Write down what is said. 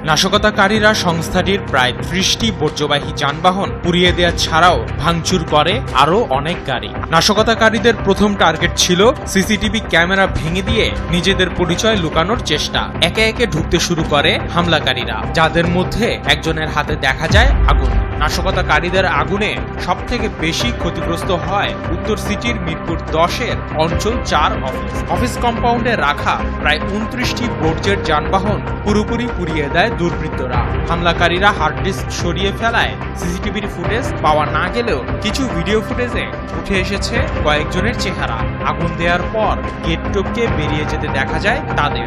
নাশকতাকারীরা সংস্থাটির প্রায় ৩০টি বর্জ্যবাহী যানবাহন পুড়িয়ে দেওয়া ছাড়াও ভাঙচুর করে আরও অনেক গাড়ি। নাশকতাকারীদের প্রথম টার্গেট ছিল সিসিটিভি ক্যামেরা ভেঙে দিয়ে নিজেদের পরিচয় লুকানোর চেষ্টা। একে একে ঢুকতে শুরু করে হামলাকারীরা, যাদের মধ্যে একজনের হাতে দেখা যায় আগুন। নাশকতাকারীদের আগুনে সবথেকে বেশি ক্ষতিগ্রস্ত হয় উত্তর সিটির মিরপুর 10-এর অঞ্চল 4 অফিস কম্পাউন্ডে রাখা প্রায় 29টি বর্জ্যের যানবাহন পুরোপুরি পুড়িয়ে দেয় দুর্বৃত্তরা। হামলাকারীরা হার্ড ডিস্ক সরিয়ে ফেলায় সিসিটিভির ফুটেজ পাওয়া না গেলেও কিছু ভিডিও ফুটেজে উঠে এসেছে কয়েকজনের চেহারা। আগুন দেওয়ার পর গেট টপকে বেরিয়ে যেতে দেখা যায় তাদের।